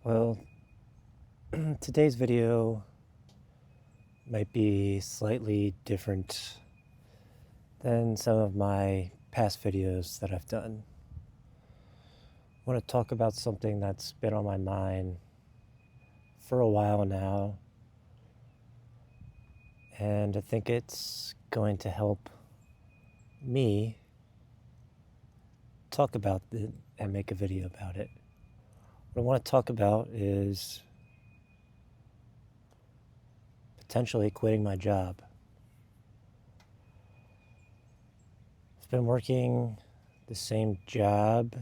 Well, today's video might be slightly different than some of my past videos that I've done. I want to talk about something that's been on my mind for a while now, and I think it's going to help me talk about it and make a video about it. What I want to talk about is potentially quitting my job. I've been working the same job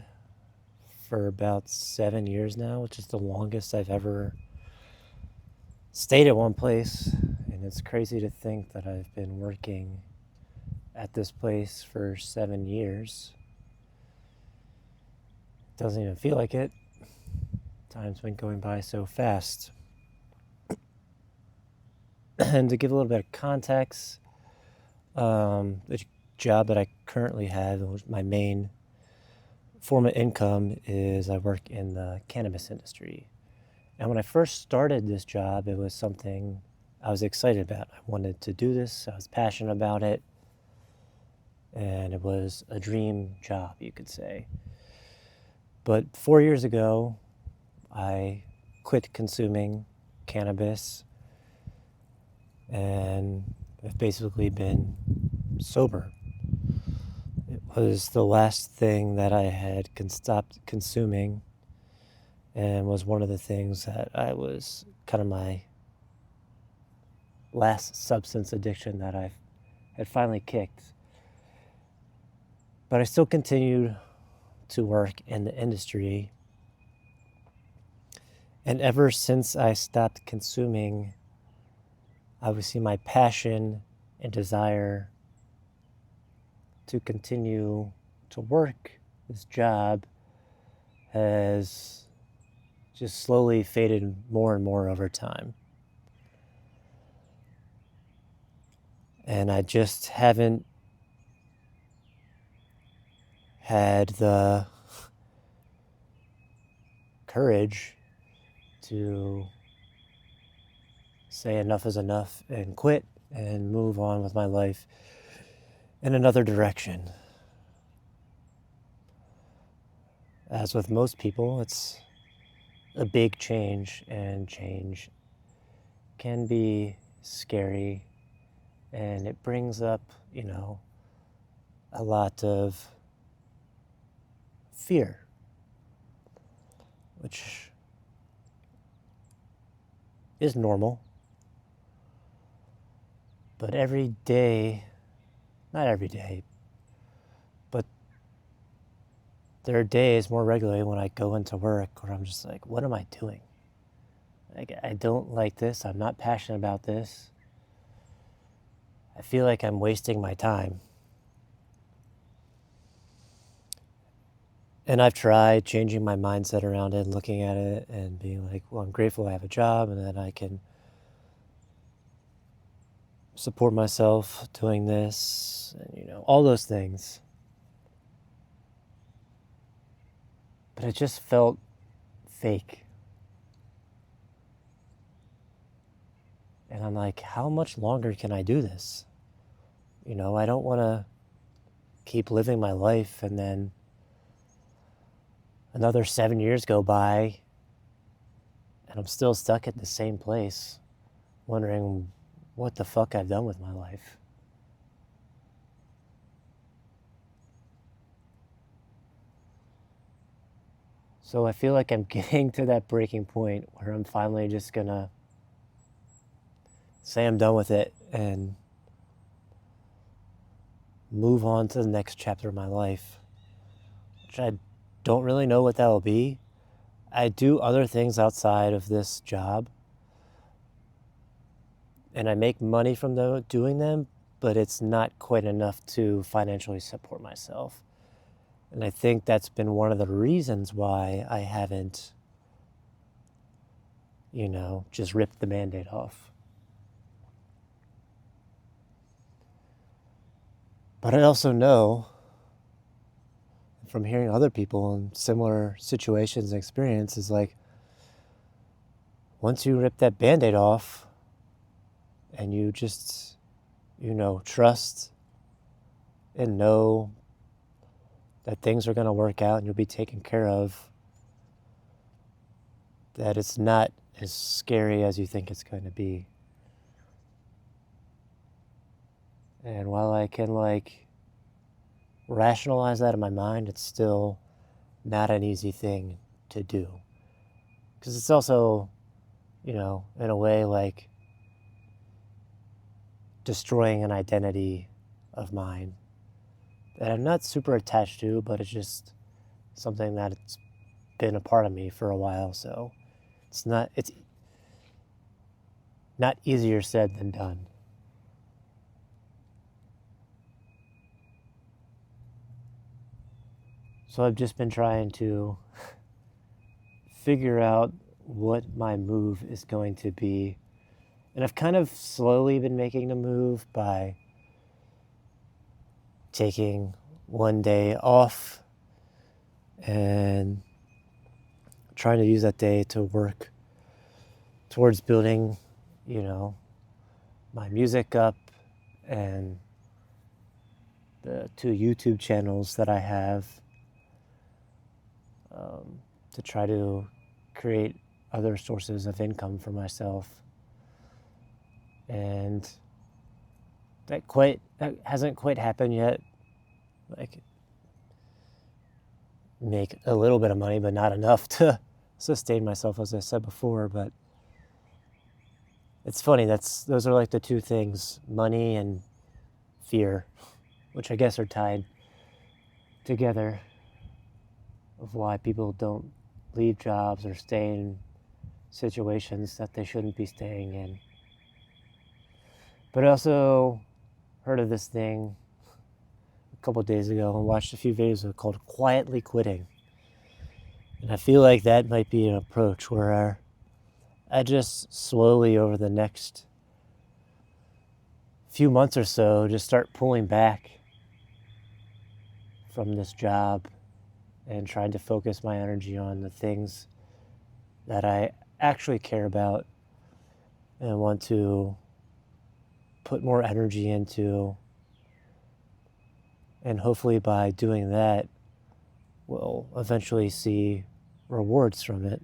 for about 7 years now, which is the longest I've ever stayed at one place. And it's crazy to think that I've been working at this place for 7 years. It doesn't even feel like it. Time's been going by so fast. And to give a little bit of context, the job that I currently have, my main form of income, is I work in the cannabis industry. And when I first started this job, it was something I was excited about. I wanted to do this. I was passionate about it. And it was a dream job, you could say. But 4 years ago, I quit consuming cannabis, and I've basically been sober. It was the last thing that I had stopped consuming, and was one of the things that I was kind of my last substance addiction that I had finally kicked. But I still continued to work in the industry. And ever since I stopped consuming, obviously my passion and desire to continue to work this job has just slowly faded more and more over time. And I just haven't had the courage to say enough is enough and quit and move on with my life in another direction. As with most people, it's a big change, and change can be scary, and it brings up, a lot of fear, which is normal. But every day, not every day, but there are days more regularly when I go into work where I'm just like, what am I doing? Like, I don't like this. I'm not passionate about this. I feel like I'm wasting my time. And I've tried changing my mindset around it and looking at it and being like, well, I'm grateful I have a job and that I can support myself doing this and, all those things. But it just felt fake. And I'm like, how much longer can I do this? I don't want to keep living my life and then another 7 years go by and I'm still stuck at the same place, wondering what the fuck I've done with my life. So I feel like I'm getting to that breaking point where I'm finally just gonna say I'm done with it and move on to the next chapter of my life, which I don't really know what that will be. I do other things outside of this job, and I make money from doing them, but it's not quite enough to financially support myself. And I think that's been one of the reasons why I haven't, just ripped the Band-Aid off. But I also know from hearing other people in similar situations and experiences, like, once you rip that Band-Aid off and you just, trust and know that things are going to work out and you'll be taken care of, that it's not as scary as you think it's going to be. And while I can rationalize that in my mind, it's still not an easy thing to do. Because it's also, in a way destroying an identity of mine that I'm not super attached to, but it's just something that it's been a part of me for a while. So it's not easier said than done. So I've just been trying to figure out what my move is going to be. And I've kind of slowly been making the move by taking one day off and trying to use that day to work towards building, my music up and the 2 YouTube channels that I have, to try to create other sources of income for myself. And that hasn't quite happened yet. Make a little bit of money, but not enough to sustain myself, as I said before. But it's funny, those are the 2 things, money and fear, which I guess are tied together, of why people don't leave jobs or stay in situations that they shouldn't be staying in. But I also heard of this thing a couple days ago and watched a few videos called quietly quitting. And I feel like that might be an approach where I just slowly, over the next few months or so, just start pulling back from this job and trying to focus my energy on the things that I actually care about and want to put more energy into. And hopefully by doing that, we'll eventually see rewards from it.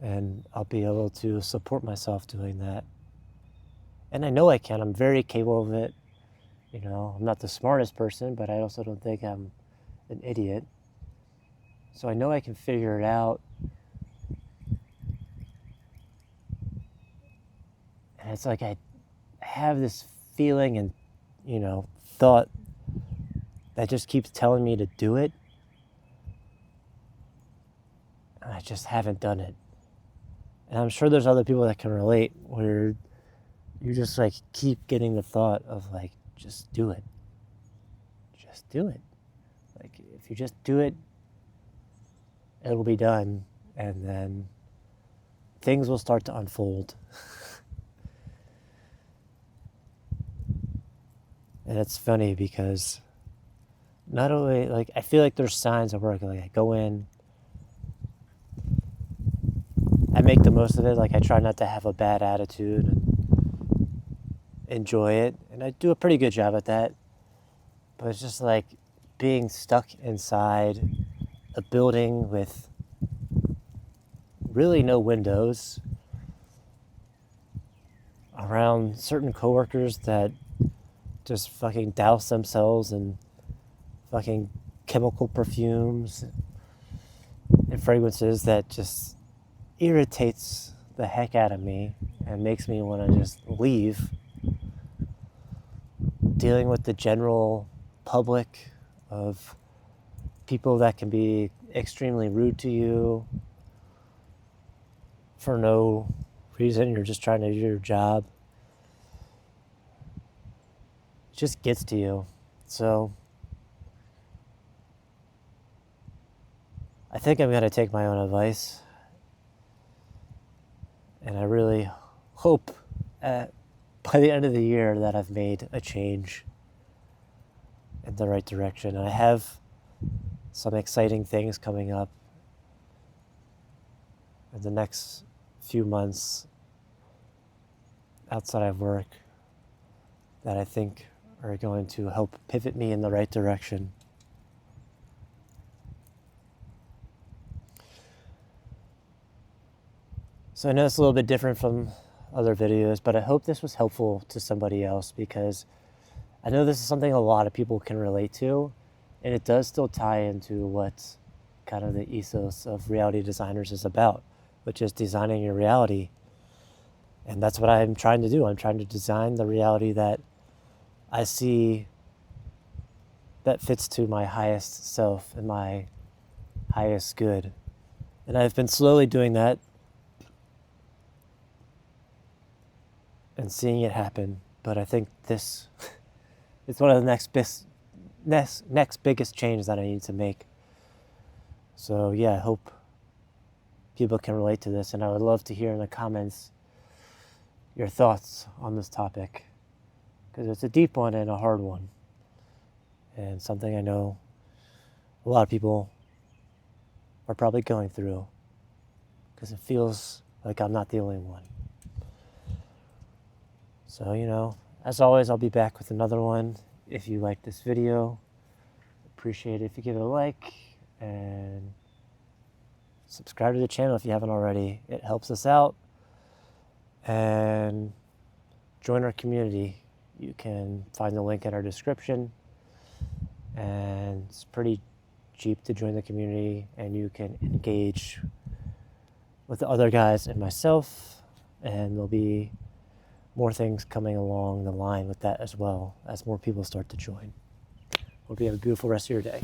And I'll be able to support myself doing that. And I know I can. I'm very capable of it. I'm not the smartest person, but I also don't think I'm an idiot. So I know I can figure it out. And it's like I have this feeling and, thought that just keeps telling me to do it. And I just haven't done it. And I'm sure there's other people that can relate, where you just keep getting the thought of just do it. Just do it. If you just do it, it'll be done, and then things will start to unfold. And it's funny because not only I feel like there's signs of work. I go in, I make the most of it. I try not to have a bad attitude and enjoy it, and I do a pretty good job at that. But it's just being stuck inside a building with really no windows, around certain coworkers that just fucking douse themselves in fucking chemical perfumes and fragrances that just irritates the heck out of me and makes me want to just leave. Dealing with the general public of people that can be extremely rude to you for no reason. You're just trying to do your job. It just gets to you. So I think I'm going to take my own advice. And I really hope by the end of the year that I've made a change in the right direction. And I have some exciting things coming up in the next few months outside of work that I think are going to help pivot me in the right direction. So I know it's a little bit different from other videos, but I hope this was helpful to somebody else, because I know this is something a lot of people can relate to, and it does still tie into what kind of the ethos of Reality Designers is about, which is designing your reality. And that's what I'm trying to do. I'm trying to design the reality that I see that fits to my highest self and my highest good. And I've been slowly doing that and seeing it happen. But I think this is one of the next biggest change that I need to make. So yeah, I hope people can relate to this, and I would love to hear in the comments your thoughts on this topic, because it's a deep one and a hard one, and something I know a lot of people are probably going through, because it feels like I'm not the only one. So, as always, I'll be back with another one. If you like this video, appreciate it if you give it a like, and subscribe to the channel if you haven't already. It helps us out. And join our community. You can find the link in our description, and it's pretty cheap to join the community, and you can engage with the other guys and myself, and there'll be more things coming along the line with that as well as more people start to join. Hope you have a beautiful rest of your day.